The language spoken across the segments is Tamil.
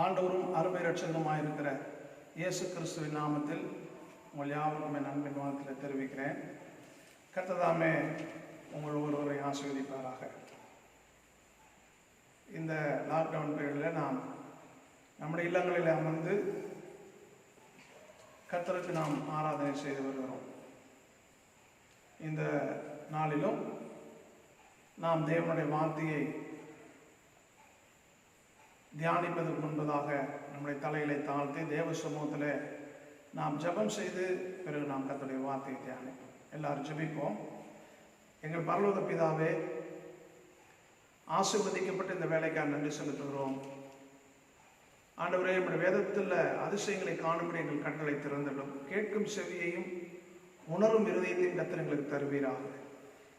ஆண்டவரும் அருமை ரட்சகருமாயிருக்கிற இயேசு கிறிஸ்துவின் நாமத்தில் உங்கள் யாவருக்கும் என் அன்பின் வாழ்த்தில் தெரிவிக்கிறேன். கர்த்தர் உங்கள் ஒருவரை ஆசீர்வதிப்பாராக. இந்த லாக்டவுன் பீரியடில் நாம் நம்முடைய இல்லங்களில் அமர்ந்து கர்த்தருக்கு நாம் ஆராதனை செய்து வருகிறோம். இந்த நாளிலும் நாம் தேவனுடைய வார்த்தையை தியானிப்பதற்கு முன்பதாக நம்முடைய தலைகளை தாழ்த்தி தேவ சமூகத்தில் நாம் ஜெபம் செய்து பிறகு நாம் கர்த்தருடைய வார்த்தையை தியானிப்போம். எல்லாரும் ஜெபிப்போம். எங்கள் பரலோக பிதாவே, ஆசீர்வதிக்கப்பட்ட இந்த வேலைக்காக நன்றி செலுத்துகிறோம். ஆண்டவரே, நம்முடைய வேதத்தில் அதிசயங்களை காணும்படி எங்கள் கண்களை திறந்துடும், கேட்கும் செவியையும் உணரும் இருதயத்தையும் கர்த்தர் எங்களுக்கு தருவீராக.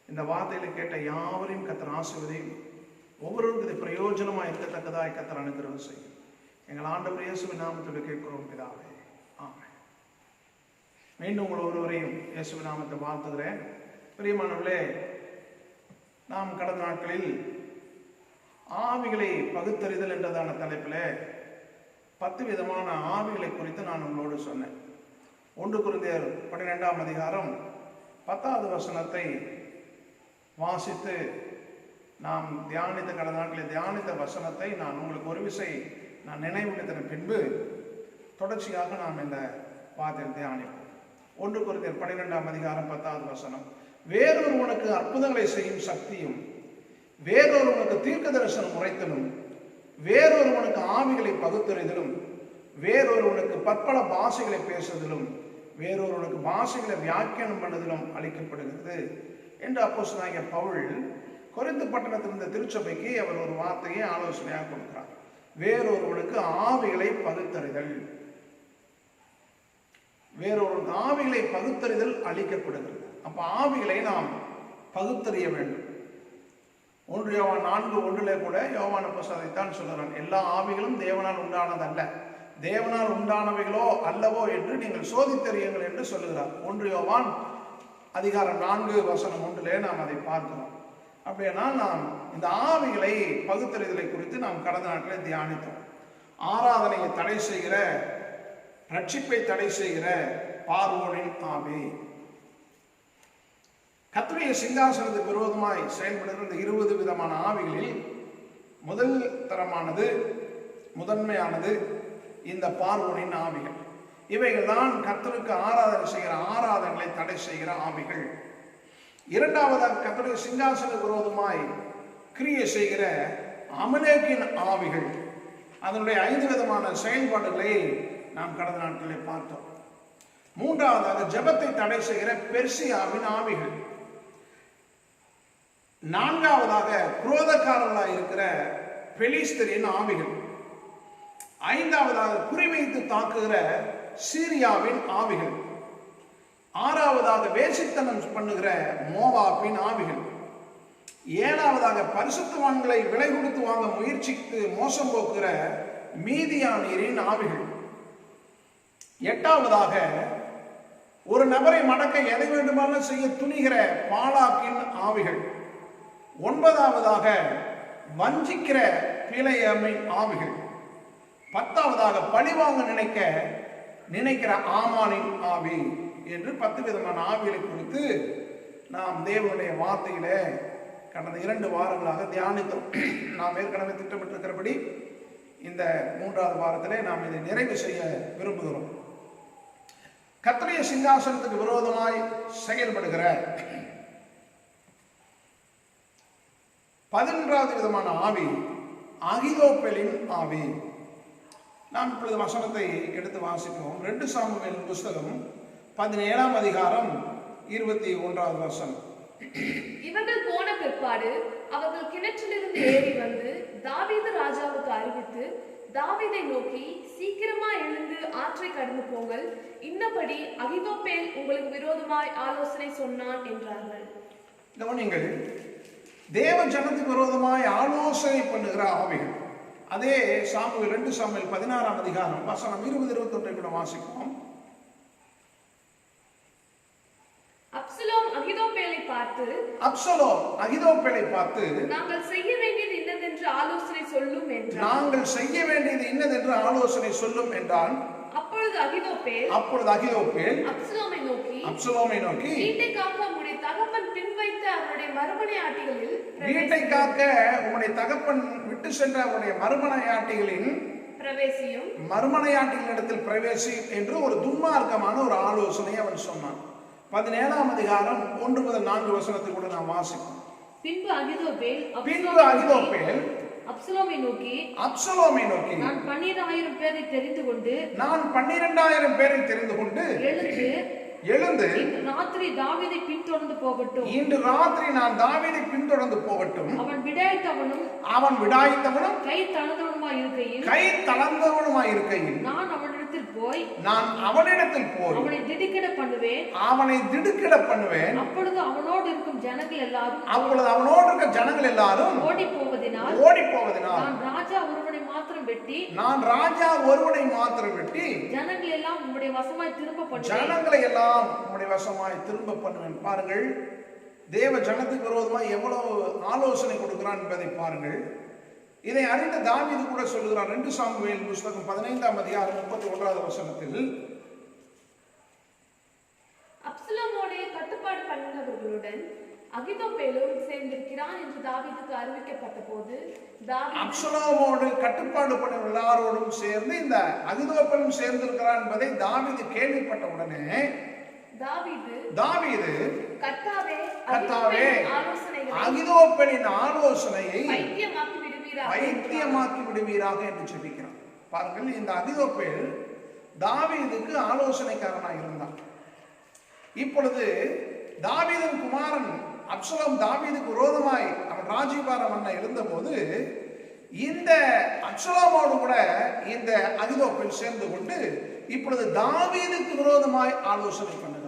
இந்த வார்த்தைகளை கேட்ட யாவரையும் கர்த்தர் ஆசீர்வதியும், ஒவ்வொருவருக்கும் இது பிரயோஜனமாக இருக்கத்தக்கதாய் கர்த்தர் அனுகிரகம் செய்யும். எங்கள் ஆண்டவர் இயேசுவின் நாமத்தில் கேட்கிறோம் பிதாவே, ஆமென். மீண்டும் உங்கள் ஒருவரையும் இயேசுவின் நாமத்தை வாழ்த்துகிறேன். பிரியமானவர்களே, நாம் கடந்த நாட்களில் ஆவிகளை பகுத்தறிதல் என்றதான தலைப்பில் 10 விதமான ஆவிகளை குறித்து நான் உங்களோடு சொன்னேன். 1 கொரிந்தியர் 12ஆம் அதிகாரம் 10வது வசனத்தை வாசித்து நாம் தியானித்த கடந்த நாட்களில் தியானித்த வசனத்தை நான் உங்களுக்கு ஒரு விசை நான் நினைவுபடுத்தின பின்பு தொடர்ச்சியாக நாம் இந்த வார்த்தையை தியானிப்போம். 1 கொரிந்தியர் 12ஆம் அதிகாரம் 10வது வசனம். வேறொருவனுக்கு அற்புதங்களை செய்யும் சக்தியும், வேறொருவனுக்கு தீர்க்க தரிசனம் உரைத்தலும், வேறொருவனுக்கு ஆவிகளை பகுத்தறிதலும், வேறொருவனுக்கு பற்பல பாஷைகளை பேசுதலும், வேறொருவனுக்கு பாஷைகளை வியாக்கியானம் பண்ணுதலும் அளிக்கப்படுகிறது என்று அப்போஸ்தலனாகிய பவுல் கொரிந்து பட்டணத்தில் இருந்த திருச்சபைக்கு அவர் ஒரு வார்த்தையை ஆலோசனையாக கொடுக்கிறார். வேறொருவனுக்கு ஆவிகளை பகுத்தறிதல், வேறொருவனுக்கு ஆவிகளை பகுத்தறிதல் அளிக்கப்படுகிறது. அப்ப ஆவிகளை நாம் பகுத்தறிய வேண்டும். 1 யோவான் 4:1 கூட யோவான் அப்போஸ்தலன் சொல்கிறான், எல்லா ஆவிகளும் தேவனால் உண்டானதல்ல, தேவனால் உண்டானவைகளோ அல்லவோ என்று நீங்கள் சோதித்தறியுங்கள் என்று சொல்லுகிறார். 1 யோவான் அதிகாரம் 4 வசனம் 1 நாம் அதை பார்க்கிறோம். அப்படியானால் நாம் இந்த ஆவிகளை பகுத்தறிதலை குறித்து நாம் கடந்த நாட்களில் தியானித்தோம். ஆராதனையை தடை செய்கிற, ரட்சிப்பை தடை செய்கிற பார்வோனின் ஆவி, கர்த்தருடைய சிங்காசனத்துக்கு விரோதமாய் செயல்படுகிற இந்த 20 விதமான ஆவிகளில் முதல் தரமானது, முதன்மையானது இந்த பார்வோனின் ஆவிகள். இவைகள் தான் கர்த்தருக்கு ஆராதனை செய்கிற ஆராதனைகளை தடை செய்கிற ஆவிகள். இரண்டாவதாக கர்த்தருடைய சிங்காசனத்துக்கு விரோதமாய் கிரியை செய்கிற அமலேக்கின் ஆவிகள். அதனுடைய 5 விதமான செயல்பாடுகளை நாம் கடந்த நாட்களில் பார்த்தோம். மூன்றாவதாக ஜெபத்தை தடை செய்கிற பெர்சியாவின் ஆவிகள். நான்காவதாக குரோதக்காரர்களாக இருக்கிற பெலிஸ்தரின் ஆவிகள். ஐந்தாவதாக குறிவைத்து தாக்குகிற சீரியாவின் ஆவிகள். ஆறாவதாக வேசித்தனம் பண்ணுகிற மோவாபின் ஆவிகள். ஏழாவதாக பரிசுத்தவான்களை விலை கொடுத்து வாங்க முயற்சித்து மோசம் போக்குகிற மீதியானியரின் ஆவிகள். எட்டாவதாக ஒரு நபரை மடக்க எதை வேண்டுமானாலும் செய்ய துணிகிற பாலாக்கின் ஆவிகள். 9வதாக வஞ்சிக்கிற பிலேயாமின் ஆவிகள். 10வதாக பழிவாங்க நினைக்கிற ஆமானின் ஆவி என்று 10 விதமான ஆவிகளை குறித்து நாம் தேவனுடைய வார்த்தையில கடந்த 2 வாரங்களாக தியானித்தோம். நாம் ஏற்கனவே திட்டமிட்டிருக்கிறபடி இந்த 3வது வாரத்திலே நாம் இதை நிறைவு செய்ய விரும்புகிறோம். கர்த்தருடைய சிங்காசனத்துக்கு விரோதமாய் செயல்படுகிற 11வது விதமான ஆவி அகிதோப்பேலின் ஆவி. நாம் இப்பொழுது வசனத்தை எடுத்து வாசிப்போம். 2 சாமுவேல் புஸ்தகம் 17ஆம் அதிகாரம் 21வது வசனம். இவர்கள் போன பிற்பாடு அவர்கள் கிணற்றிலிருந்து ஏறி வந்து தாவீது ராஜாவுக்கு அறிவித்து, தாவீதை நோக்கி, சீக்கிரமா எழுந்து ஆற்றை கடந்து போங்கள், இன்னபடி அகிதோப்பேல் உங்களுக்கு விரோதமாய் ஆலோசனை சொன்னான் என்றார்கள். கவனிங்கள், தேவ ஜனத்துக்கு விரோதமாய் ஆலோசனை பண்ணுகிற ஆவிகள். அதே சாமுவேல் 2 சாமுவேல் 16ஆம் அதிகாரம் வசனம் 20-21 கூட வாசிப்போம். அப்சலோம் அகிதோப்பேலை பார்த்து, நாங்கள் செய்ய வேண்டியது இன்னதென்று இன்னதென்று ஆலோசனை சொல்லும் என்றான். நாங்கள் செய்ய வேண்டியது இன்னதென்று ஆலோசனை சொல்லும் என்றான். அப்பொழுது அகிதோப்பேல் அப்சலோமை நோக்கி வீட்டை காக்க உம்முடைய தகப்பன் பின் வைத்த அவருடைய மறுமனையாட்டிகளில் வீட்டை காக்க உம்முடைய தகப்பன் விட்டு சென்ற அவருடைய மறுமனையாட்டிகளின் மறுமனையாட்டிகளிடத்தில் பிரவேசி என்று ஒரு துன்மார்க்கமான ஒரு ஆலோசனை அவன் சொன்னான். 17ஆம் அதிகாரம் 1 முதல் 4 வசனத்தை கூட நாம் வாசிப்போம். பின்பு அகிதோப்பேல் அப்சலோமை நோக்கி நான் 12,000 பேரை தெரிந்து கொண்டு எழுந்து இன்று ராத்திரி தாவீதை பின்தொடர்ந்து போகட்டும். அவன் விடாய்த்தவனும் கை தளர்ந்தவனுமாய் இருக்கையில் நான் அவனிடத்தில் போய் அவனை திடுக்கிட பண்ணுவேன். அப்பொழுது அவனோடு இருக்கும் ஜனங்கள் எல்லாரும் ஓடி போவதினால் நான் ராஜா ஒருவனை மாத்திரம் வெட்டி ஜனங்களை எல்லாம் உம்முடைய வசமாய் திரும்ப பண்ணுவேன். பாருங்கள், தேவ ஜனத்துக்கு விரோதமாக எவ்வளவு ஆலோசனை கொடுக்கிறான் என்பதை பாருங்கள். இதை அறிந்த தாவீது கூட சொல்லுகிறான். 2 சாமுவேல் புத்தகம் 15ஆம் அதிகாரம் 31வது வசனத்தில் அப்சலோமோடு கட்டுப்பாடு பண்ணினவர்களுடன் அகிதோப்பேலும் சேர்ந்திருக்கிறான் என்று தாவீதுக்கு அறிவிக்கப்பட்ட போது அப்சலோமோடு கட்டுப்பாடு பண்ண எல்லாரோடும் சேர்ந்து இந்த அகிதோப்பேலும் சேர்ந்திருக்கிறான் என்பதை தாவீது கேள்விப்பட்ட உடனே தாவீது கர்த்தாவே அகிதோப்பேலின் ஆலோசனையை பைத்தியமாக்கி விடுவீராக என்று ஜெபிக்கிறான். பாருங்கள், இந்த அகிதோப்பேல் தாவீதுக்கு ஆலோசனைக்காரனாக இருந்தான். இப்பொழுது தாவீதின் குமாரன் அப்சலோம் தாவீதுக்கு விரோதமாய் அவன் ராஜ்யபாரம் பண்ண இருந்தபோது இந்த அப்சலோமோடு கூட இந்த அகிதோப்பேல் சேர்ந்து கொண்டு இப்பொழுது தாவீதுக்கு விரோதமாய் ஆலோசனை பண்ணுகிறான்.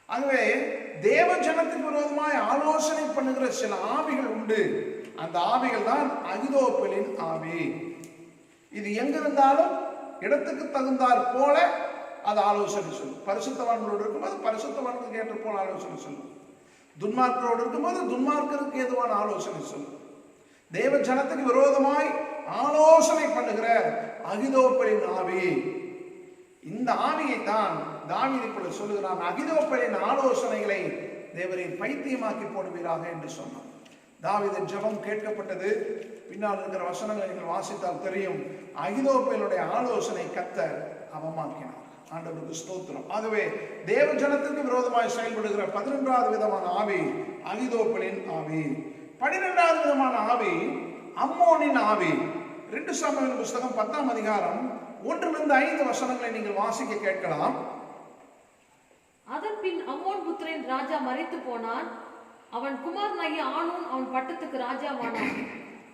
ஆகவே தேவ ஜனத்துக்கு விரோதமாய் ஆலோசனை பண்ணுகிற சில ஆவிகள் உண்டு. அந்த ஆவிகள் தான் அகிதோப்பேலின் ஆவி. இது எங்கிருந்தாலும் இடத்துக்கு தகுந்தாற் போல அது ஆலோசனை சொல்லும். பரிசுத்தவான்களோடு இருக்கும்போது பரிசுத்தவான்களுக்கு ஏற்ற போல ஆலோசனை சொல்லும். துன்மார்க்கரோடு இருக்கும்போது துன்மார்க்கருக்கு ஏதுவான ஆலோசனை சொல்லும். தேவ ஜனத்துக்கு விரோதமாய் ஆலோசனை பண்ணுகிற அகிதோப்பேலின் ஆவி, இந்த ஆவியை தான் தாவீது இப்பொழுது சொல்லுகிறான். அகிதோப்பேலின் ஆலோசனைகளை தேவரை பைத்தியமாக்கி போடுவீராக என்று சொன்னான். தாவீதின் ஜெபம் கேட்கப்பட்டது. பின்னால் இருக்கிற வசனங்களை நீங்கள் வாசித்தால் தெரியும். அகிதோப்பேலுடைய ஆலோசனை கர்த்தர் அவமாக்கினார். ஆண்டவருக்கு ஸ்தோத்திரம். ஆகவே தேவ ஜனத்துக்கு விரோதமாய் செயல்படுகிற 11வது விதமான ஆவி அகிதோப்பேலின் ஆவி. 12வது விதமான ஆவி அம்மோனின் ஆவி. 2 சாமுவேல் புத்தகம் 10ஆம் அதிகாரம் 1-5 வசனங்களை நீங்கள் வாசிக்க கேட்கலாம். அதன்பின் அம்மோன் புத்திரன் ராஜா மரித்து போனான். அவன் குமாரனாகிய ஆனூன் அவன் பட்டத்துக்கு ராஜாவானான்.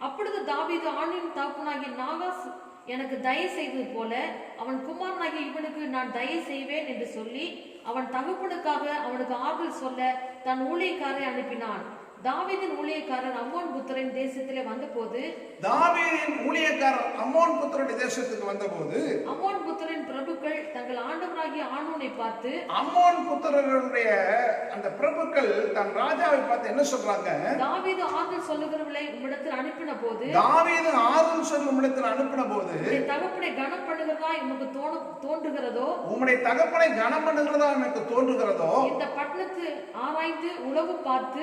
அப்பொழுது தாவீது ஆனூன் தகப்பனாகிய நாகாஸ் எனக்கு தயை செய்தது போல அவன் குமாரனாகிய இவனுக்கு நான் தயை செய்வேன் என்று சொல்லி அவன் தகப்பனுக்காக அவனுக்கு ஆறுதல் சொல்ல தன் ஊழியக்காரரை அனுப்பினான். தாவீதின் ஊழியக்காரர் அம்மோன் புத்திரன் தேசத்திலே வந்தபோது அம்மோன் புத்திரன் பிரபுக்கள் தங்கள் ஆண்டவராகிய ஆனூனை பார்த்து அம்மோன் புத்திரருடைய அந்த பிரபுக்கள் தன் ராஜாவை பார்த்து என்ன சொல்றாங்க? தாவீது ஆறுதல் சொல்லுகிறவர்களை உம்மிடத்தில் அனுப்பின போது தகப்பனை கனம் பண்ணுகிறதா எனக்கு தோன்றுகிறதோ உம்முடைய தகப்பனை கனம் பண்ணுகிறதா எனக்கு தோன்றுகிறதோ இந்த பட்டணத்தை ஆராய்ந்து உளவு பார்த்து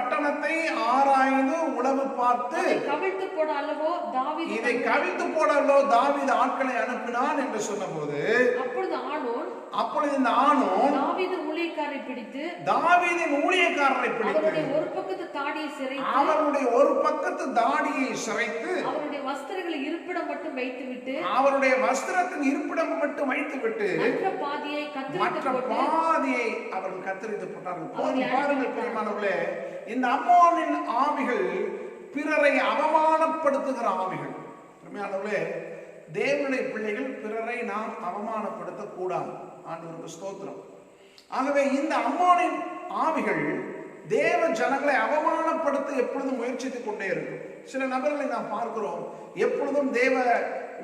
பட்டணத்தை ஆராய்ந்து உளவு பார்த்து கவிழ்த்து போட அல்லவோ தாவீது இதை கவிழ்த்து போட அல்லவோ தாவீது ஆட்களை அனுப்பினான் என்று சொன்னபோது அப்பொழுது இந்த ஆனூன் தாவீதின் ஊழியக்காரரை பிடித்து அவருடைய ஒரு பக்கத்து தாடியை சிரைத்து அவருடைய வஸ்திரங்களை இருப்பிடம் மட்டும் வைத்துவிட்டு மற்ற பாதியை அவர்கள் கத்தரித்து போட்டார்கள். இந்த அம்மோனின் ஆவிகள் பிறரை அவமானப்படுத்துகிற ஆவிகள். தேவனுடைய பிள்ளைகள் பிறரை நாம் அவமானப்படுத்த கூடாது. ஆண்டவருக்கு ஸ்தோத்திரம். ஆகவே இந்த அம்மோனின் ஆவிகள் தேவ ஜனங்களை அவமானப்படுத்த எப்பொழுதும் முயற்சித்துக் கொண்டே இருக்கும். சில நபர்களை நாம் பார்க்கிறோம், எப்பொழுதும் தேவ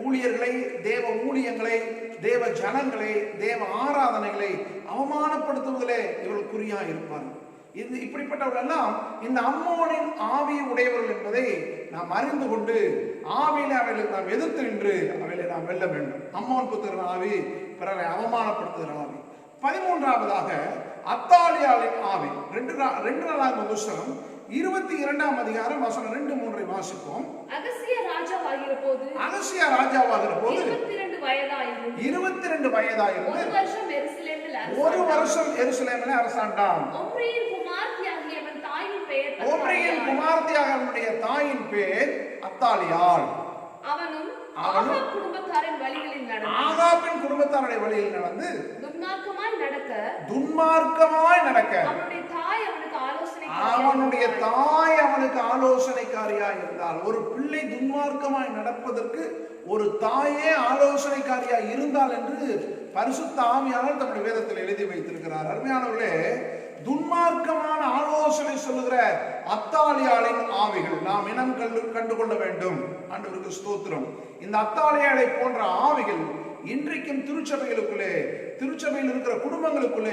ஊழியர்களை, தேவ ஊழியங்களை, தேவ ஜனங்களை, தேவ ஆராதனைகளை அவமானப்படுத்துவதிலே இவர்கள் குறியா இருப்பார்கள். இது இப்படிப்பட்டவர்கள் எல்லாம் இந்த அம்மோனின் ஆவி உடையவர்கள் என்பதை நாம் அறிந்து கொண்டு ஆவியிலே அவைகளை நாம் எதிர்த்து நின்று அவைகளை நாம் வெல்ல வேண்டும். அம்மோன் புத்திரன் ஆவி, பிறரை அவமானப்படுத்துகிற ஆவி. 13ஆவதாக அத்தாலியாளின் ஆவி. 2 புஸ்தகம் 22ஆம் அதிகாரம் வசனம் 2-3 வாசிப்போம். அகசியா ராஜாவாகிற போது 22 வயதாயிருந்து 1 வருஷம் எருசலேமில் அரசாண்டான். ஒம்ரியின் குமாரத்தியாகிய அவனுடைய தாயின் பேர் அத்தாலியாள். அவனும் ஆகாப் குடும்பத்தாரின் வழிகளில் நடந்து துன்மார்க்கமாய் நடக்க அவனுடைய தாய் அவனுக்கு ஆலோசனைக்காரியாய் இருந்தாள். ஒரு பிள்ளை துன்மார்க்கமாய் நடப்பதற்கு ஒரு தாயே ஆலோசனைக்காரியாய் இருந்தாள் என்று பரிசுத்த ஆவியானவர் தம்முடைய வேதத்தில் எழுதி வைத்திருக்கிறார். அருமையானவர்களே, துன்மார்க்கமான ஆலோசனை சொல்லுகிற அத்தாலியாளின் ஆவிகள் நாம் இனம் கண்டுகொள்ள வேண்டும். ஆண்டவருக்கு ஸ்தோத்திரம். இந்த அத்தாலியாளை போன்ற ஆவிகள் இன்றைக்கும் திருச்சபையில் இருக்கிற குடும்பங்களுக்குள்ளே,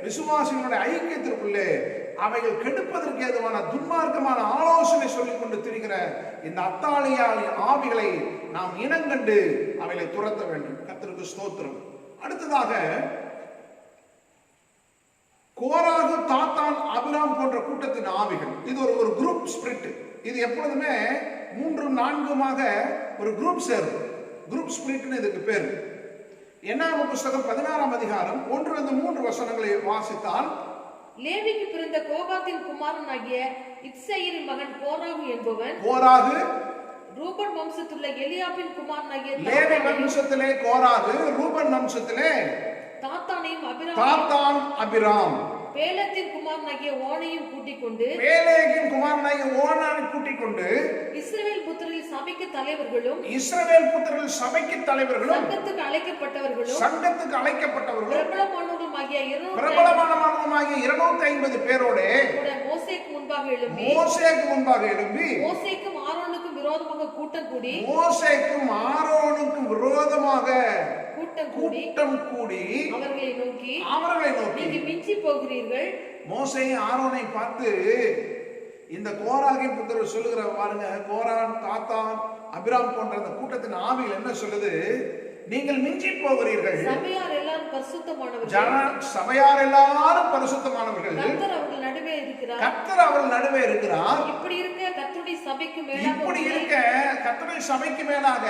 விசுவாசிகளுடைய ஐக்கியத்திற்குள்ளே அவைகள் கெடுப்பதற்கு ஏதுவான துன்மார்க்கமான ஆலோசனை சொல்லிக் கொண்டு திரிகிற இந்த அத்தாலியாளின் ஆவிகளை நாம் இனங்கண்டு அவைகளை துரத்த வேண்டும். கர்த்தருக்கு ஸ்தோத்திரம். அடுத்ததாக கோராகு, தாத்தான், அபிராம் போன்ற கூட்டத்தின் ஆவிகள். இது ஒரு குரூப் ஸ்பிரிட். இது எப்பொழுதுமே 3-4 ஒரு குரூப் சேரும். குரூப் ஸ்பிரிட்னு இதுக்கு பேர். என்னாகம புஸ்தகம் 16ஆம் அதிகாரம் 1-3 வசனங்களை வாசித்தால், லேவிக்கு பிறந்த கோகாத்தின் குமாரனாகிய இத்சேயரின் மகன் கோராகு என்பவன். கோராகு ரூபன் வம்சத்துள்ள எலியாபின் குமாரனாகிய லேவி வம்சத்திலே கோராகு, ரூபன் வம்சத்திலே தாத்தான், அபிராம், பேலேகின் குமாரனாகிய ஓனையும் கூட்டிக் கொண்டு இஸ்ரவேல் புத்திரரில் சபைக்கு தலைவர்களும் சங்கத்துக்கு அழைக்கப்பட்டவர்களும் பிரபலமானவர்களுமாகிய 250 பேரோட மோசேக்கு முன்பாக எழும்பி மோசேக்கும் ஆரோனுக்கும் விரோதமாக கூட்டம் கூடி அவர்களை நோக்கி நீங்கள் மிஞ்சி போகிறீர்கள். மோசேயும் ஆரோனை பார்த்து இந்த கோராகின் புத்திரர் சொல்லுகிற பாருங்க, கோரான், தாத்தான், அபிராம் போன்ற அந்த கூட்டத்தின் ஆவிகள் என்ன சொல்லுது? நீங்கள் மிஞ்சி போகிறீர்கள். சபையார் எல்லாரும் பரிசுத்தமானவர்கள். கர்த்தர் அவர்கள் நடுவே இருக்கிறார். இப்படி இருக்க கர்த்தருடைய சபைக்கு மேலாக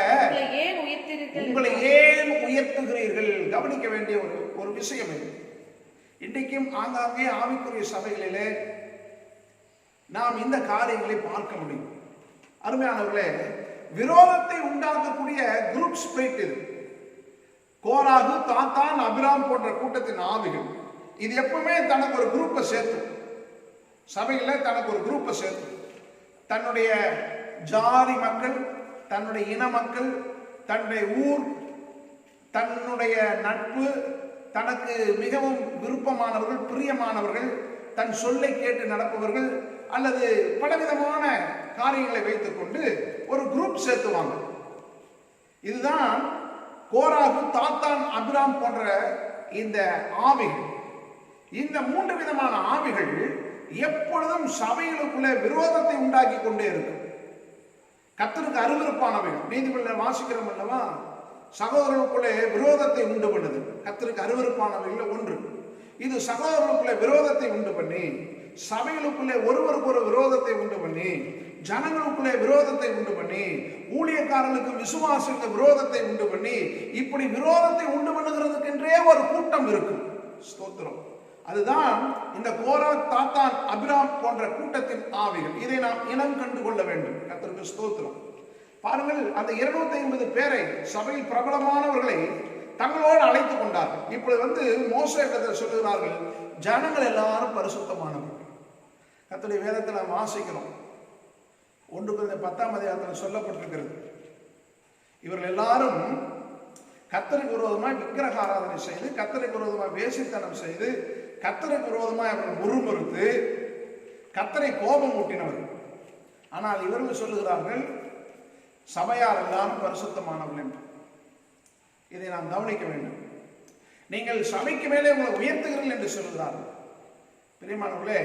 உங்களை ஏன் உயர்த்துகிறீர்கள்? கவனிக்க வேண்டிய ஒரு விஷயம் இது. இன்றைக்கும் ஆங்காங்கே ஆவிக்குரிய சபைகளிலே நாம் இந்த காரியங்களை பார்க்க முடியும். அருமையானவர்களே, விரோதத்தை உண்டாக்கக்கூடிய குரூப் ஸ்பிரிட் இது. கோராகு, தாத்தான், அபிராம் போன்ற கூட்டத்தின் ஆவிகள் இது எப்பவுமே தனக்கு ஒரு குரூப்பை சேர்த்து, சபையில தனக்கு ஒரு குரூப்பை சேர்த்து, தன்னுடைய ஜாதி மக்கள், தன்னுடைய இன மக்கள், தன்னுடைய ஊர், தன்னுடைய நட்பு, தனக்கு மிகவும் விருப்பமானவர்கள், பிரியமானவர்கள், தன் சொல்லை கேட்டு நடப்பவர்கள் அல்லது பலவிதமான காரியங்களை வைத்துக் கொண்டு ஒரு குரூப் சேர்த்துவாங்க. இதுதான் கோராகு, தாத்தான், அபிராம் போன்ற இந்த ஆவிகள். இந்த 3 விதமான ஆவிகள் எப்பொழுதும் சபைகளுக்குள்ளே விரோதத்தை உண்டாக்கி கொண்டே இருக்கும். கர்த்தருக்கு அருவருப்பானவைகள். நீதிபதிகளை வாசிக்கிறோம் அல்லவா? சகோதரர்களுக்குள்ளே விரோதத்தை உண்டு பண்ணுது. கர்த்தருக்கு அருவருப்பானவைகள் ஒன்று. இது சகோதரர்களுக்குள்ளே விரோதத்தை உண்டு பண்ணி, சபைகளுக்குள்ளே ஒருவருக்கு ஒரு விரோதத்தை உண்டு பண்ணி, ஜனங்களுக்குள்ளே விரோதத்தை உண்டு பண்ணி, ஊழியக்காரர்களுக்கு விசுவாசிக்கு விரோதத்தை உண்டு பண்ணி, இப்படி விரோதத்தை உண்டு பண்ணுகிறதுக்கென்றே ஒரு கூட்டம் இருக்கும். ஸ்தோத்திரம். அதுதான் இந்த கோரா, தாத்தான், அபிராம் போன்ற கூட்டத்தின் ஆவிகள். இதை நாம் இனம் கண்டு கொள்ள வேண்டும். கர்த்தருக்கு ஸ்தோத்திரம். பாருங்கள், அந்த 250 பேரை, சபையில் பிரபலமானவர்களை தங்களோடு அழைத்துக் கொண்டார்கள். இப்படி மோசே சொல்லுகிறார்கள், ஜனங்கள் எல்லாரும் பரிசுத்தமானவர்கள். கர்த்தருடைய வேதத்தில் வாசிக்கிறோம். 1 கொரிந்தியர் 10ஆம் அதிகாரத்தில் சொல்லப்பட்டிருக்கிறது, இவர்கள் எல்லாரும் கர்த்தருக்கு விரோதமாய் விக்கிரக ஆராதனை செய்து, கர்த்தருக்கு விரோதமாய் வேசித்தனம் செய்து, கர்த்தருக்கு விரோதமாய் அவர்கள் முறுமுறுத்து கர்த்தரை கோபம் ஊட்டினவர்கள். ஆனால் இவர்கள் சொல்லுகிறார்கள், சபையார் எல்லாரும் பரிசுத்தமானவர்கள் என்று. இதை நாம் கவனிக்க வேண்டும். நீங்கள் சபைக்கு மேலே உங்களை உயர்த்துகிறீர்கள் என்று சொல்லுகிறார்கள். பிரியமானவர்களே,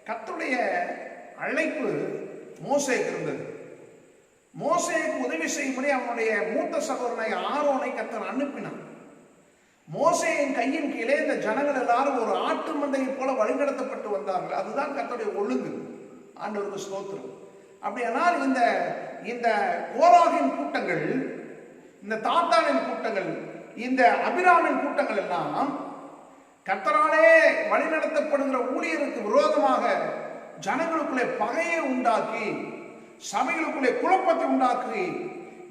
கர்த்தருடைய அழைப்பு மோசேக்கு இருந்தது. மோசேக்கு உதவி செய்யும்படி அவனுடைய மூத்த சகோதரனை ஆரோனை கர்த்தர் அனுப்பினான். மோசேயின் கையின் கீழே இந்த ஜனங்கள் எல்லாரும் ஒரு ஆட்டு மந்தையை போல வழிநடத்தப்பட்டு வந்தார்கள். அதுதான் கர்த்தருடைய ஒழுங்கு. ஆண்டவருக்கு ஸ்தோத்திரம். அப்படியானால் இந்த கோராகின் கூட்டங்கள், இந்த தாத்தானின் கூட்டங்கள், இந்த அபிராமின் கூட்டங்கள் எல்லாம் கர்த்தராலே வழிநடத்தப்படுகிற ஊழியருக்கு விரோதமாக ஜனங்களுக்குள்ளே பகையை உண்டாக்கி, சபைகளுக்குள்ளே குழப்பத்தை உண்டாக்கி,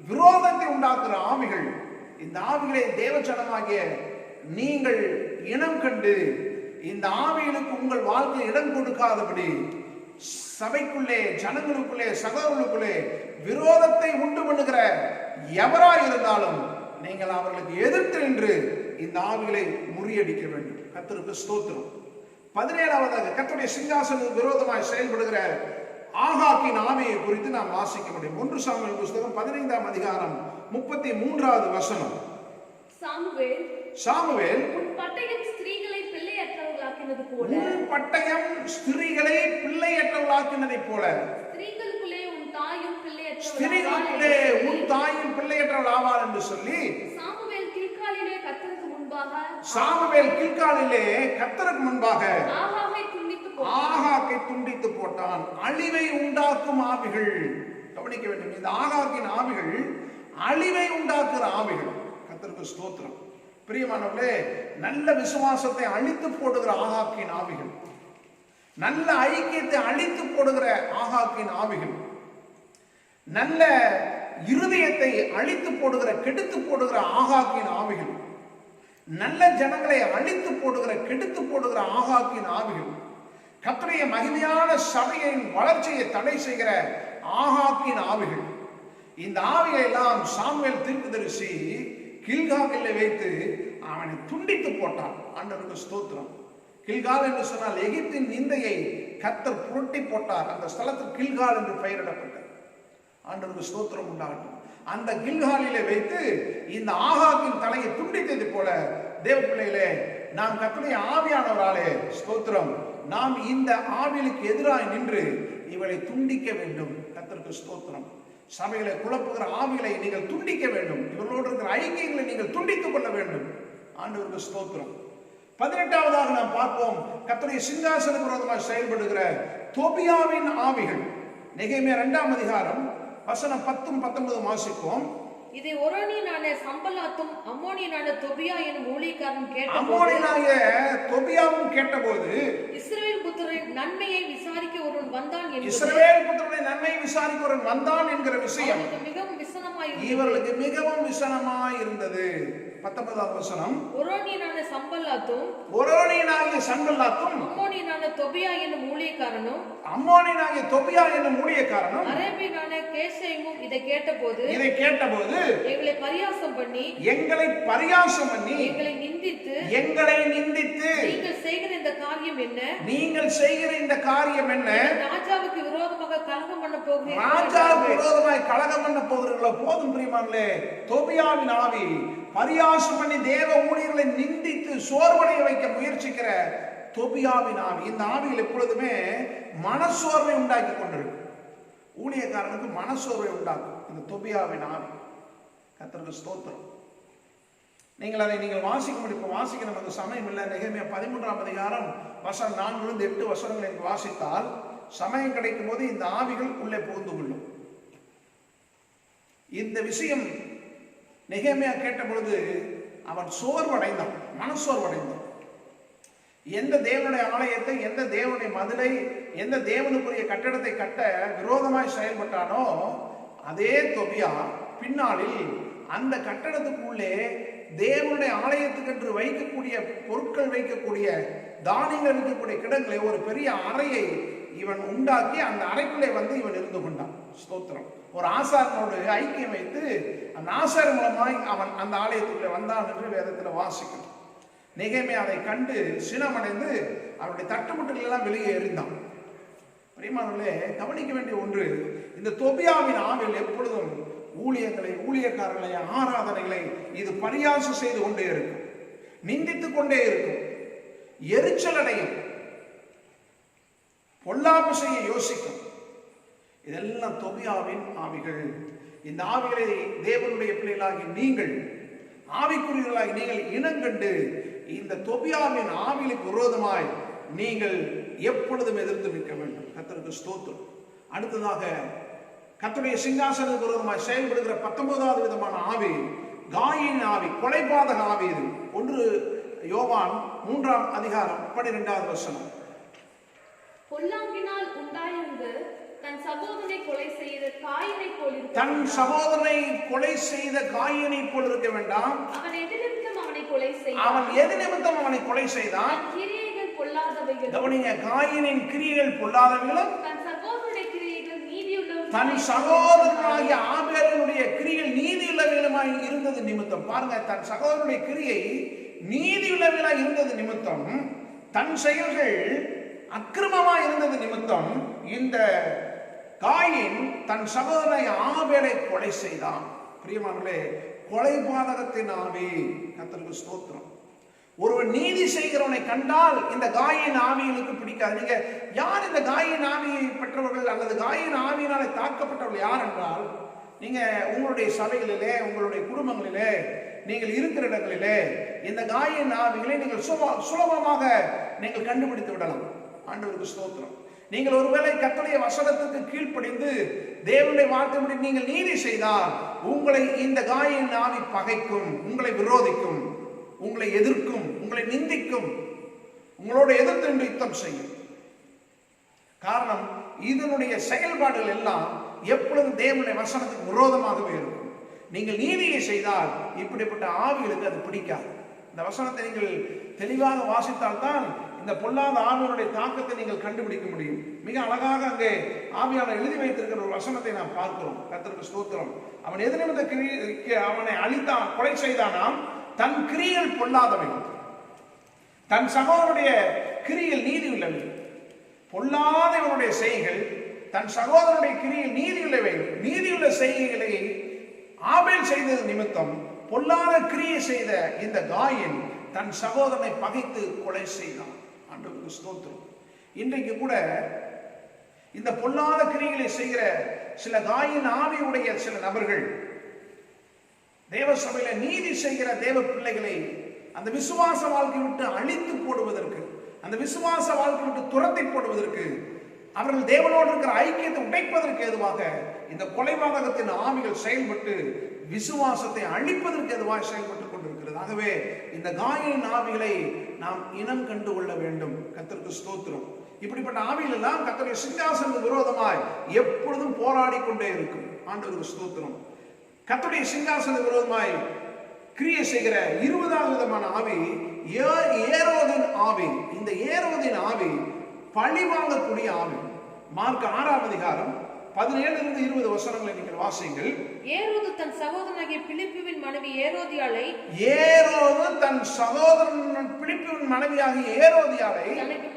விரோதத்தை உண்டாக்குற ஆவிகள். இந்த ஆவிகளை தேவ ஜனமாகிய நீங்கள் இனம் கண்டு இந்த ஆவிகளுக்கு உங்கள் வாழ்க்கை இடம் கொடுக்காதபடி சபைக்குள்ளே, ஜனங்களுக்குள்ளே, சகோதரர்களுக்குள்ளே விரோதத்தை உண்டு பண்ணுகிற எவராய் இருந்தாலும் நீங்கள் அவர்களுக்கு எதிர்த்து நின்று இந்த ஆவிகளை முறியடிக்க வேண்டும். கர்த்தருக்கு ஸ்தோத்திரம். 17ஆவதாக கர்த்தருடைய சிங்காசனத்துக்கு விரோதமாய் செயல்படுகிற ஆகாக்கின் ஆவியை குறித்து நாம் வாசிக்க முடியும். 1 சாமுவேல் புத்தகம் 15ஆம் அதிகாரம் 33வது வசனம். சாமுவேல் உன் பட்டயம் ஸ்திரீகளை பிள்ளையற்றவர்களாக்கினது போல, உன் பட்டயம் ஸ்திரீகளை பிள்ளையற்றவர்களாக்கினதைப் போல, ஸ்திரீகளுக்குள்ளே உன் தாயும் ஸ்திரீகளுக்குள்ளே உன் தாயும் பிள்ளையற்றவள் ஆவாள் என்று சொல்லி சாமுவேல் கில்காலிலே கர்த்தருக்கு முன்பாக ஆகாகை துண்டித்து போட்டான். அழிவை உண்டாக்கும் ஆவிகள். கவனிக்க வேண்டும், இந்த ஆகாகின் ஆவிகள் அழிவை உண்டாக்குற ஆவிகள். கர்த்தருக்கு ஸ்தோத்திரம். பிரியமானவர்களே, நல்ல விசுவாசத்தை அழித்து போடுகிற ஆகாக்கின் ஆவிகள், நல்ல ஐக்கியத்தை அழித்து போடுகிற ஆகாக்கின் ஆவிகள், நல்ல இருதயத்தை அழித்து போடுகிற, கெடுத்து போடுகிற ஆகாக்கின் ஆவிகள், நல்ல ஜனங்களை அழித்து போடுகிற, கெடுத்து போடுகிற ஆகாக்கின் ஆவிகள், கர்த்தருடைய மகிமையான சபையின் வளர்ச்சியை தடை செய்கிற ஆகாக்கின் ஆவிகள். இந்த ஆவியை எல்லாம் சாமுவேல் தீர்க்கதரிசி கில்காலில் வைத்து அவனை துண்டித்து போட்டான். ஆண்டவருக்கு ஸ்தோத்திரம். கில்கால் என்று சொன்னால் எகிப்தின் நிந்தையை கர்த்தர் புரட்டி போட்டார். அந்த ஸ்தலத்தில் கில்கால் என்று பெயரிடப்பட்டது. ஆண்டவருக்கு ஸ்தோத்திரம் உண்டாகட்டும். அந்த கில்காலிலே வைத்து இந்த ஆகாக்கின் தலையை துண்டித்தது போல, தேவ பிள்ளைகளே, நாம் கர்த்தருடைய ஆவியானவராலே ஸ்தோத்திரம், நாம் இந்த ஆவிகளுக்கு எதிராக நின்று இவளை துண்டிக்க வேண்டும். கர்த்தருக்கு ஸ்தோத்திரம். சபைகளை குழப்புகிற ஆவிகளை நீங்கள் துண்டிக்க வேண்டும். இவர்களோடு இருக்கிற ஐக்கியங்களை நீங்கள் துண்டித்துக் கொள்ள வேண்டும். ஆண்டவருக்கு ஸ்தோத்திரம். 18ஆவதாக நாம் பார்ப்போம், கர்த்தருடைய சிங்காசன விரோதமாக செயல்படுகிற தோபியாவின் ஆவிகள். நெகேமியா 2ஆம் அதிகாரம் வசனம் 10 19 வாசிப்போம். இதை ஒரோனியனான சம்பலாத்தும் அம்மோனியனான தொபியா எனும் ஊழியக்காரன் கேட்டபோது இஸ்ரவேல் புத்திரரின் நன்மையை விசாரிக்க ஒருவன் வந்தான் என்று, இஸ்ரவேல் புத்திரருடைய நன்மையை விசாரிக்க ஒருவன் வந்தான் என்கிற விஷயம் இவர்களுக்கு மிகவும் விசனமாய் இருந்தது. 19ஆம் வசனம். ஒரோனியனாகிய சம்பல்லாத்தும் அம்மோனியனான தொபியா என்னும் ஊழியக்காரனும் அரேபியனான கேசேமும் இதை கேட்டபோது எங்களை பரியாசம் பண்ணி எங்களை நிந்தித்து நீங்கள் செய்கிற இந்த காரியம் என்ன? ராஜாவுக்கு விரோதமாக கலகம் பண்ண போகிறீர்களோ? போதும் பிரியமானே. தோபியாவின் ஆவி பரியாசம் பண்ணி தேவ ஊழியர்களை நிந்தித்து சோர்வடைய வைக்க முயற்சிக்கிற தோபியாவின் ஆவி. இந்த ஆவிகள் எப்பொழுதுமே மனசோர்வை உண்டாக்கி கொண்டிருக்கு. ஊழியக்காரனுக்கு மனசோர்வை உண்டாக்கும் இந்த தோபியாவின் ஆவி. கர்த்தருக்கு ஸ்தோத்திரம். நீங்கள் அதை வாசிக்க முடியும். வாசிக்க நமக்கு சமயம் இல்லை. நெகேமியா 13ஆம் அதிகாரம் வசனம் 4 8 வசனங்களை வாசித்தால் சமயம் கிடைக்கும் போது இந்த ஆவிகள் உள்ளே புகுந்து கொள்ளும். இந்த விஷயம் நெகேமியா கேட்ட பொழுது அவன் சோர்வடைந்தான், மனசோர்வடைந்தான். எந்த தேவனுடைய ஆலயத்தை, எந்த தேவனுடைய மதிலை, எந்த தேவனுக்குரிய கட்டடத்தை கட்ட விரோதமாய் செயல்பட்டானோ அதே தொபியா பின்னாளில் அந்த கட்டடத்துக்குள்ளே தேவனுடைய ஆலயத்துக்கு என்று வைக்கக்கூடிய பொருட்கள், வைக்கக்கூடிய தானியங்கள் இருக்கக்கூடிய கிடங்களை, ஒரு பெரிய அறையை இவன் உண்டாக்கி அந்த அறைக்குள்ளே வந்து இவன் இருந்து கொண்டான். ஸ்தோத்திரம். ஒரு ஆசாரனோடு ஐக்கியம் வைத்து அந்த ஆசார மூலமாய் அவன் அந்த ஆலயத்துக்குள்ளே வந்தான் என்று வேதத்தில் வாசிக்கும். நெகேமியா அதை கண்டு சினமடைந்து அவருடைய தட்டுமுட்டுகள் எல்லாம் வெளியே எறிந்தான். பிரியமானவர்களே, கவனிக்க வேண்டிய ஒன்று, இந்த தொபியாவின் ஆவியில் எப்பொழுதும் ஊழியர்களை, ஊழியக்காரர்களை, ஆராதனைகளை இது பரியாசம் செய்து கொண்டே இருக்கும், நிந்தித்துக் கொண்டே இருக்கும், எரிச்சல் அடையும். பொல்லாப்பு செய்ய யோசிக்கும். இதெல்லாம் தொபியாவின் ஆவிகள். இந்த ஆவிகளை தேவனுடைய பிள்ளைகளாகி நீங்கள், ஆவிக்குரியவர்களாகி நீங்கள் இனங்கண்டு இந்த தொபியாவின் ஆவிகளுக்கு விரோதமாய் நீங்கள் எப்பொழுதும் எதிர்த்து நிற்க வேண்டும். கர்த்தருக்கு ஸ்தோத்திரம். அடுத்ததாக கர்த்தருடைய சிங்காசனத்துக்கு விரோதமாய் செயல்படுகிற 19வது விதமான ஆவி காயின் ஆவி, கொலைபாதக ஆவி. இது 1 யோவான் 3ஆம் அதிகாரம் 12வது வசனம். பொல்லாங்கினால் உண்டாயிருந்து தன் சகோதரனை கொலை செய்த காயினை போல் இருக்க தன் சகோதரனை கொலை செய்த காயினை போல் இருக்க வேண்டாம். அவன் எது நிமித்தம் அவனை கொலை செய்தான்? அவன் எது நிமித்தம் அவனை கொலை செய்தான்? கிரியைகள் பொல்லாதவைகளும், கவனிங்க, காயினின் கிரியைகள் பொல்லாதவைகளும், தன் சகோதரனுடைய கிரியைகள் நீதியுள்ளவைகளும், தன் சகோதரனாகிய ஆபேலினுடைய கிரியைகள் நீதியுள்ளவைகளுமாய் இருந்தது நிமித்தம். பாருங்க, தன் சகோதரனுடைய கிரியை நீதியுள்ளவைகளாய் இருந்தது நிமித்தம், தன் செயல்கள் அக்கிரமமாய் இருந்தது நிமித்தம் இந்த காயின் தன் சகோதரனை ஆபேலை கொலை செய்தான். பிரியமானவர்களே, கொலைபாதகத்தின் ஆவி. கர்த்தருக்கு ஸ்தோத்திரம். ஒருவன் நீதி செய்கிறவனை கண்டால் இந்த காயின் ஆவிகளுக்கு பிடிக்காது. நீங்க யார் இந்த காயின் ஆவியை பெற்றவர்கள் அல்லது காயின் ஆவியினாலே தாக்கப்பட்டவர்கள் யார் என்றால், நீங்க உங்களுடைய சபைகளிலே, உங்களுடைய குடும்பங்களிலே, நீங்கள் இருக்கிற இடங்களிலே இந்த காயின் ஆவிகளை நீங்கள் சுலபமாக நீங்கள் கண்டுபிடித்து விடலாம். ஆண்டவருக்கு ஸ்தோத்திரம். நீங்கள் ஒருவேளை கர்த்தருடைய வசனத்துக்கு கீழ்ப்படிந்து தேவனுடைய வார்த்தைப்படி நீங்கள் நீதி செய்தால் உங்களை இந்த காயின் ஆவி பகைக்கும், உங்களை விரோதிக்கும், உங்களை எதிர்க்கும், உங்களை நிந்திக்கும், உங்களோட எதிர்த்து யுத்தம் செய்யும். காரணம், இதனுடைய செயல்பாடுகள் எல்லாம் எப்பொழுதும் தேவனுடைய வசனத்துக்கு விரோதமாகவே இருக்கும். நீங்கள் நீதியை செய்தால் இப்படிப்பட்ட ஆவிகளுக்கு அது பிடிக்காது. இந்த வசனத்தை நீங்கள் தெளிவாக வாசித்தால்தான் இந்த பொல்லாத ஆவியினுடைய தாக்கத்தை நீங்கள் கண்டுபிடிக்க முடியும். மிக அழகாக அங்கே ஆவியானவர் எழுதி வைத்திருக்கிற ஒரு வசனத்தை நாம் பார்க்கிறோம். கர்த்தருக்கு ஸ்தோத்திரம். அவன் எது நிமித்த அவனை அழித்தான், கொலை செய்தானாம், தன் கிரியைகள் பொல்லாதவை, தன் சகோதரனுடைய கிரியைகள் நீதி உள்ளவை. பொல்லாதவனுடைய செய்கைகள், தன் சகோதரனுடைய கிரியைகள் நீதியுள்ளவை. நீதியுள்ள செய்கைகளை ஆபேல் செய்தது நிமித்தம் பொல்லாத கிரியை செய்த இந்த காயின் தன் சகோதரனை பகைத்து கொலை செய்தான். ஆண்டவருக்கு ஸ்தோத்திரம். இன்றைக்கு கூட இந்த பொல்லாத கிரியைகளை செய்கிற சில காயின் ஆவியுடைய சில நபர்கள் தேவ சபையில நீதி செய்கிற தேவ பிள்ளைகளை அந்த விசுவாச வாழ்க்கை விட்டு அழித்து போடுவதற்கு, அந்த விசுவாச வாழ்க்கை விட்டு துரத்தி போடுவதற்கு, அவர்கள் தேவனோடு இருக்கிற ஐக்கியத்தை உடைப்பதற்கு ஏதுவாக இந்த கொலைபாதகத்தின் ஆவிகள் செயல்பட்டு விசுவாசத்தை அழிப்பதற்கு எதுவாக செயல்பட்டுக் கொண்டிருக்கிறது. ஆகவே இந்த காயின் ஆவிகளை நாம் இனம் கண்டு கொள்ள வேண்டும். கர்த்தருக்கு ஸ்தோத்திரம். இப்படிப்பட்ட ஆவிகள் எல்லாம் கர்த்தருடைய சிங்காசனத்துக்கு விரோதமாய் எப்பொழுதும் போராடி கொண்டே இருக்கும். ஆண்டவருக்கு ஸ்தோத்திரம். கர்த்தருடைய சிங்காசனத்துக்கு விரோதமாய் கிரியை செய்கிற 20வது விதமான ஆவி ஏரோதின் ஆவி. இந்த ஏரோதின் ஆவி பழி வாங்கக்கூடிய ஆவி. மார்க் 6ஆம் அதிகாரம் 17-20 வசனங்களை நீங்கள் வாசியுங்கள். ஏரோது தன் சகோதரனாகிய பிலிப்புவின் மனைவி ஏரோதியாளை, ஏரோது தன் சகோதரன் பிலிப்புவின் மனைவியாகிய ஏரோதியாளை தனக்கு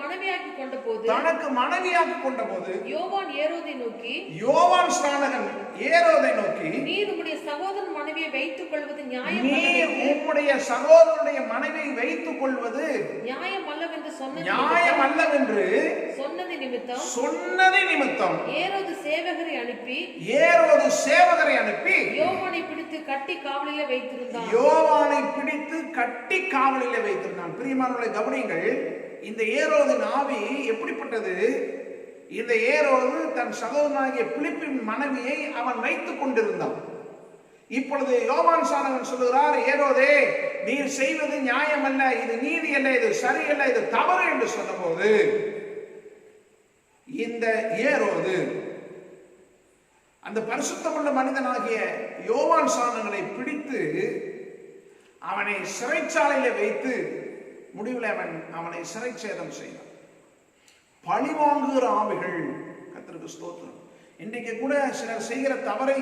மனைவியாக்கி கொண்டபோது, யோவான் ஏரோதை நோக்கி, யோவான் ஸ்நானகன் ஏரோதை நோக்கி, நீர் உம்முடைய சகோதரன் மனைவியை வைத்துக் கொள்வது நியாயம், நீர் உம்முடைய சகோதரனுடைய மனைவியை வைத்துக் கொள்வது நியாயம் அல்லவென்று சொன்னது நிமித்தம் ஏரோது சேவகரை அனுப்பி யோவானை பிடித்து கட்டி காவலிலே வைத்திருந்தான். பிரியமானவர்களை கவனியுங்கள். இந்த ஏரோதின் ஆவி எப்படிப்பட்டது? இந்த ஏரோது தன் சகோதரனாகிய பிலிப்பின் மனைவியை அவன் வைத்துக் கொண்டிருந்தான். இப்பொழுது யோவான் ஸ்நானகன் சொல்லுகிறார், ஏரோதே, நீர் செய்வது நியாயம் அல்ல, இது நீதி அல்ல, இது சரியல்ல, இது தவறு என்று சொன்னபோது இந்த ஏரோது அந்த பரிசுத்தமுள்ள மனிதனாகிய யோவான் ஸ்நானகனை பிடித்து அவனை சிறைச்சாலையில வைத்து முடிவில் அவனை சிறைச்சேதம் செய்தான். பழிவாங்குகிற ஆவிகள். கர்த்தருக்கு ஸ்தோத்திரம். இன்றைக்கு கூட சிலர் செய்கிற தவறை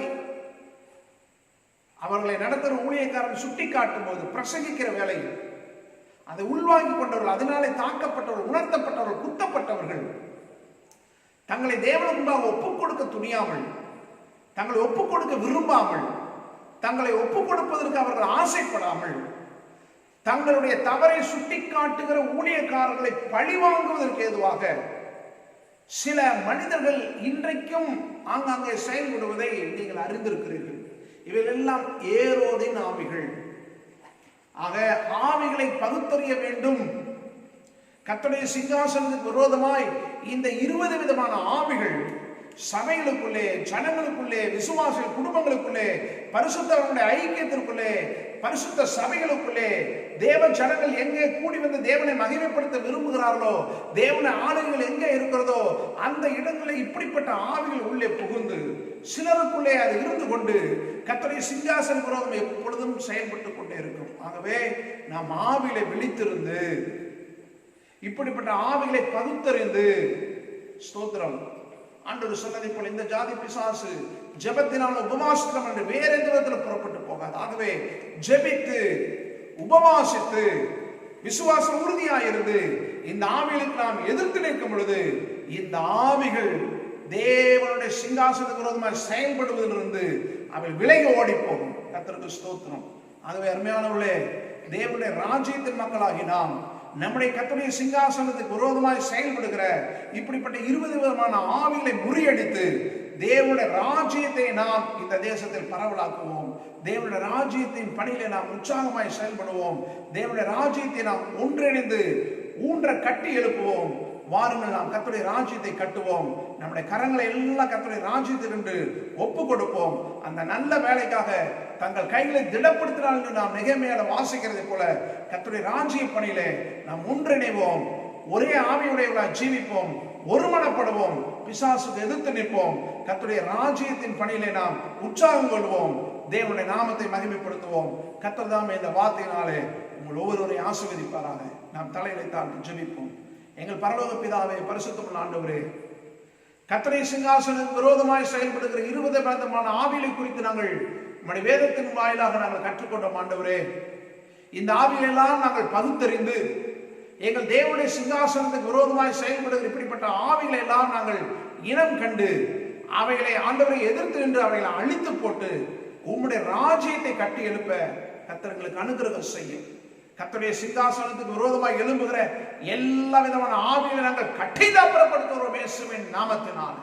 அவர்களை நடத்துகிற ஊழியக்காரன் சுட்டி காட்டும் போது பிரசங்கிக்கிற வேலையில் அதை உள்வாங்கி கொண்டவர்கள், அதனாலே தாக்கப்பட்டவர்கள், உணர்த்தப்பட்டவர்கள், குத்தப்பட்டவர்கள் தங்களை தேவனுக்கு முன்பாக ஒப்புக் கொடுக்க துணியாமல், தங்களை ஒப்புக் கொடுக்க விரும்பாமல், தங்களை ஒப்புக் கொடுப்பதற்கு அவர்கள் ஆசைப்படாமல், தங்களுடைய தவறை சுட்டி காட்டுகிற ஊழியக்காரர்களை பழிவாங்குவதற்கு ஏதுவாக சில மனிதர்கள் இன்றைக்கும் ஆங்காங்கே செயல்படுவதை நீங்கள் அறிந்திருக்கிறீர்கள். இவையெல்லாம் ஏரோதின் ஆவிகள். ஆக ஆவிகளை பகுத்தறிய வேண்டும். கர்த்தருடைய சிங்காசனத்துக்கு விரோதமாய் இந்த 20 விதமான ஆவிகள் சபைகளுக்குள்ளே, ஜனங்களுக்குள்ளே, விசுவாச குடும்பங்களுக்குள்ளே, பரிசுத்தவர்களுடைய ஐக்கியத்திற்குள்ளே, பரிசுத்த சபைகளுக்குள்ளே, தேவ ஜனங்கள் எங்கே கூடி வந்து தேவனை மகிமைப்படுத்த விரும்புகிறார்களோ, தேவனை ஆளுகள் எங்கே இருக்கிறதோ அந்த இடங்களில் இப்படிப்பட்ட ஆவிகள் உள்ளே புகுந்து சிலருக்குள்ளே அது இருந்து கொண்டு கர்த்தருடைய சிங்காசன விரோதம் எப்பொழுதும் செயல்பட்டு கொண்டே இருக்கும். ஆகவே நாம் ஆவிகளை விழித்திருந்து இப்படிப்பட்ட ஆவிகளை பகுத்தறிந்து, ஸ்தோத்திரம், ஆண்டவர் சொன்னதை போல இந்த ஜாதி பிசாசு ஜெபத்தினால் உபவாசித்தம் என்று வேற எந்த விதத்தில் புறப்பட்டு போகாது. ஆகவே ஜெபித்து உபவாசித்து விசுவாசம் உறுதியாயிருந்து இந்த ஆவிகளுக்கு நாம் எதிர்த்து நிற்கும் பொழுது இந்த ஆவிகள் தேவனுடைய சிங்காசனத்துக்கு விரோதமாக செயல்படுவதிலிருந்து அவை விலகி ஓடி போகும். கர்த்தருக்கு ஸ்தோத்திரம். ஆகவே அருமையானவர்களே, தேவனுடைய ராஜ்யத்தின் மக்களாகி நாம் நம்முடைய கர்த்தருடைய சிங்காசனத்துக்கு விரோதமாய் செயல்படுகிற இப்படிப்பட்ட 20 விதமான ஆவிகளை முறியடித்து தேவனுடைய ராஜ்யத்தை நாம் இந்த தேசத்தில் பரவலாக்குவோம். தேவனுடைய ராஜ்யத்தின் பணியிலே நாம் உற்சாகமாய் செயல்படுவோம். தேவனுடைய ராஜ்யத்தை நாம் ஒன்றிணைந்து ஊன்ற கட்டி எழுப்புவோம். வாருங்கள், நாம் கர்த்தருடைய ராஜ்யத்தை கட்டுவோம். நம்முடைய கரங்களை எல்லாம் கர்த்தருடைய ராஜ்யத்திற்கு ஒப்பு கொடுப்போம். அந்த நல்ல வேலைக்காக தங்கள் கைகளை திடப்படுத்தினால் என்று நாம் நெகேமியால வாசிக்கிறதை போல கர்த்தருடைய ராஜ்ய பணியிலே நாம் ஒன்றிணைவோம். ஒரே ஆவியுடையவர்களாய் ஜீவிப்போம். ஒருமனப்படுவோம். பிசாசுக்கு எதிர்த்து நிற்போம். கர்த்தருடைய ராஜ்யத்தின் பணியிலே நாம் உற்சாகம் கொள்வோம். தேவனுடைய நாமத்தை மகிமைப்படுத்துவோம். கர்த்தர் தாமே இந்த வார்த்தையினாலே உங்கள் ஒவ்வொருவரையும் ஆசீர்வதிப்பாராக. நாம் தலைகளை தாழ்த்தி ஜெபிப்போம். எங்கள் பரலோக பிதாவே, பரிசுத்தமுள்ள ஆண்டவரே, கர்த்தருடைய சிங்காசனத்துக்கு விரோதமாய் செயல்படுகிற 20 விதமான ஆவிகளை குறித்து நாங்கள் நம்முடைய வேதத்தின் வாயிலாக நாங்கள் கற்றுக்கொண்டோம். ஆண்டவரே, இந்த ஆவிகளெல்லாம் நாங்கள் பகுத்தறிந்து எங்கள் தேவனுடைய சிங்காசனத்துக்கு விரோதமாய் செயல்படுகிற இப்படிப்பட்ட ஆவிகளை எல்லாம் நாங்கள் இனம் கண்டு அவைகளை ஆண்டவரை எதிர்த்து நின்று அவைகளை அழித்து போட்டு உம்முடைய ராஜ்யத்தை கட்டி எழுப்ப கர்த்தர்களுக்கு அனுகிரகம் செய்யும். கர்த்தருடைய சிங்காசனத்துக்கு விரோதமாக எழும்புகிற எல்லா விதமான ஆவிகளை நாங்கள் கட்டிதாபுரப்படுத்துகிறோம். இயேசுவின் நாமத்தினால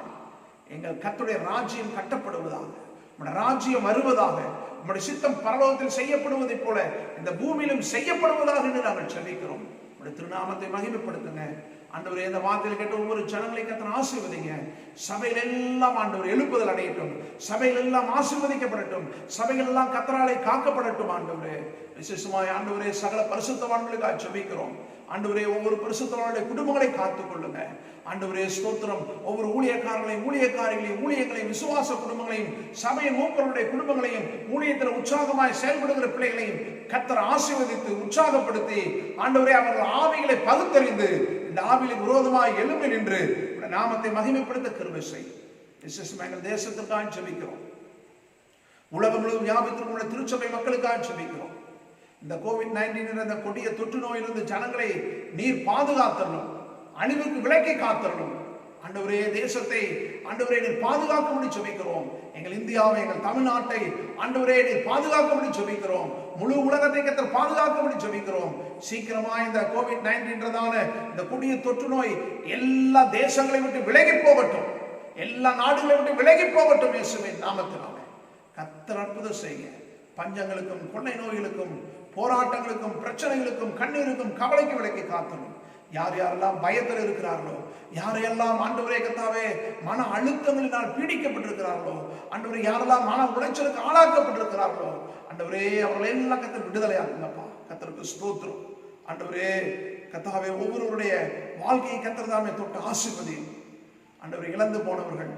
எங்கள் கர்த்தருடைய ராஜ்யம் கட்டப்படுவதாக, உம்முடைய ராஜ்யம் வருவதாக, உம்முடைய சித்தம் பரலோகத்தில் செய்யப்படுவதை போல இந்த பூமியிலும் செய்யப்படுவதாக என்று நாங்கள் சொல்லிக்கிறோம். உம்முடைய திருநாமத்தை மகிமைப்படுத்துங்க. ஆண்டவரே, இந்த வார்த்தையில் கேட்ட ஒவ்வொரு ஜனங்களையும் கர்த்தர் ஆசீர்வதிங்க. சபையில் எல்லாம் ஆண்டவர் எழுப்புதல் அடையட்டும். சபையில் எல்லாம் ஆசீர்வதிக்கப்படட்டும். சபைகள் எல்லாம் கர்த்தராலே காக்கப்படட்டும். ஆண்டவரே, விசேஷமாய் ஆண்டவரே, சகல பரிசுத்தவான்களுக்காக ஜெபிக்கிறோம். ஆண்டவரே, ஒவ்வொரு பரிசுத்தவானுடைய குடும்பங்களை காத்துக் கொள்ளுங்க. ஆண்டவரே, ஸ்தோத்திரம். ஒவ்வொரு ஊழியக்காரர்களையும், ஊழியக்காரிகளையும், ஊழியர்களையும், விசுவாச குடும்பங்களையும், சபையின் மூப்பருடைய குடும்பங்களையும், ஊழியத்தில் உற்சாகமாய் செயல்படுகிற பிள்ளைகளையும் கர்த்தர் ஆசீர்வதித்து உற்சாகப்படுத்தி ஆண்டவரே, அவர்கள் ஆவிகளை பகுத்தறிந்து இந்த ஆவிகளுக்கு விரோதமாய் எழும்பி நின்று நாமத்தை மகிமைப்படுத்த கிருபை செய்யும். விசேஷமாக எங்கள் தேசத்திற்காக ஜெபிக்கிறோம். உலகம் முழுவதும் வியாபித்திருக்கிற திருச்சபை மக்களுக்காக ஜெபிக்கிறோம். இந்த COVID-19 என்ற கொடிய தொற்று நோயிலிருந்து ஜனங்களை நீர் பாதுகாத்தரணும். அழிவுக்கு விலக்கி காத்தரணும். ஆண்டவரே, தேசத்தை ஆண்டவரே நீர் பாதுகாக்கும்படி ஜெபிக்கிறோம். எங்கள் இந்தியாவை, எங்கள் தமிழ்நாட்டை ஆண்டவரே நீர் பாதுகாக்கும்படி ஜெபிக்கிறோம். முழு உலகத்தை கர்த்தர் பாதுகாக்கும்படி ஜெபிக்கிறோம். சீக்கிரமா இந்த COVID-19 இந்த கொடிய தொற்று நோய் எல்லா தேசங்களை விட்டு விலகி போகட்டும். எல்லா நாடுகளை விட்டு விலகி போகட்டும். இயேசுவின் நாமத்தினாலே கர்த்தர் அற்புதம் செய்யுங்க. பஞ்சங்களுக்கும், கொள்ளை நோய்களுக்கும், போராட்டங்களுக்கும், பிரச்சனைகளுக்கும், கண்ணீருக்கும், கவலைக்கு விலக்கி காத்தணும். யார் யாரெல்லாம் பயத்தில் இருக்கிறார்களோ, யாரையெல்லாம் ஆண்டவரே கர்த்தாவே மன அழுத்தங்களினால் பீடிக்கப்பட்டிருக்கிறார்களோ, ஆண்டவரே யாரெல்லாம் மன உளைச்சலுக்கு ஆளாக்கப்பட்டிருக்கிறார்களோ, ஆண்டவரே அவர்கள் எல்லாம் கர்த்தர் விடுதலை ஆகுங்கப்பா. கர்த்தருக்கு ஸ்தோத்திரம். ஆண்டவரே கர்த்தாவே, ஒவ்வொருவருடைய வாழ்க்கையை கர்த்தர் தாமே தொட்டு ஆசீர்வதியும். ஆண்டவரே, இழந்து போனவர்கள்,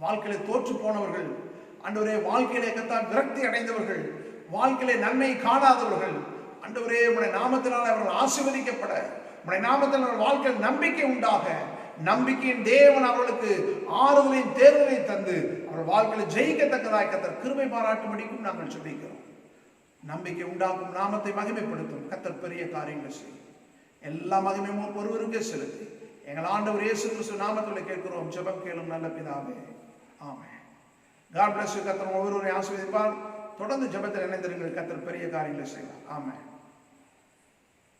வாழ்க்கையில தோற்று போனவர்கள், ஆண்டவரே வாழ்க்கையிலே கர்த்தாவே விரக்தி அடைந்தவர்கள், வாழ்க்கையிலே நன்மை காணாதவர்கள், ஆண்டவரே உம்முடைய நாமத்தினால் அவர்கள் ஆசீர்வதிக்கப்பட, உம்முடைய நாமத்தில் அவர்கள் வாழ்க்கையில் நம்பிக்கை உண்டாக, நம்பிக்கையின் தேவன் அவர்களுக்கு ஆறுதலையும் தேர்தலை தந்து அவர்கள் வாழ்க்கையில் ஜெயிக்கத்தக்கதாய் கர்த்தர் கிருபை பாராட்டும்படிக்கும் நாங்கள் ஜெபிக்கிறோம். நம்பிக்கை உண்டாக்கும், நாமத்தை மகிமைப்படுத்தும் கர்த்தர் பெரிய காரியங்களை செய்யும். எல்லா மகிமையும் ஒருவருக்கே செலுத்தி எங்கள் ஆண்டவர் இயேசு கிறிஸ்து நாமத்தில் கேட்கிறோம். ஜெபம் கேளும் நல்ல பிதாவே, ஆமென். God bless you. கர்த்தர் ஒவ்வொருவரையும் ஆசீர்வதிப்பார். தொடர்ந்து ஜெபத்தில் இணைந்திருங்கள். கர்த்தர் பெரிய காரியங்களை செய்வார். ஆமென்.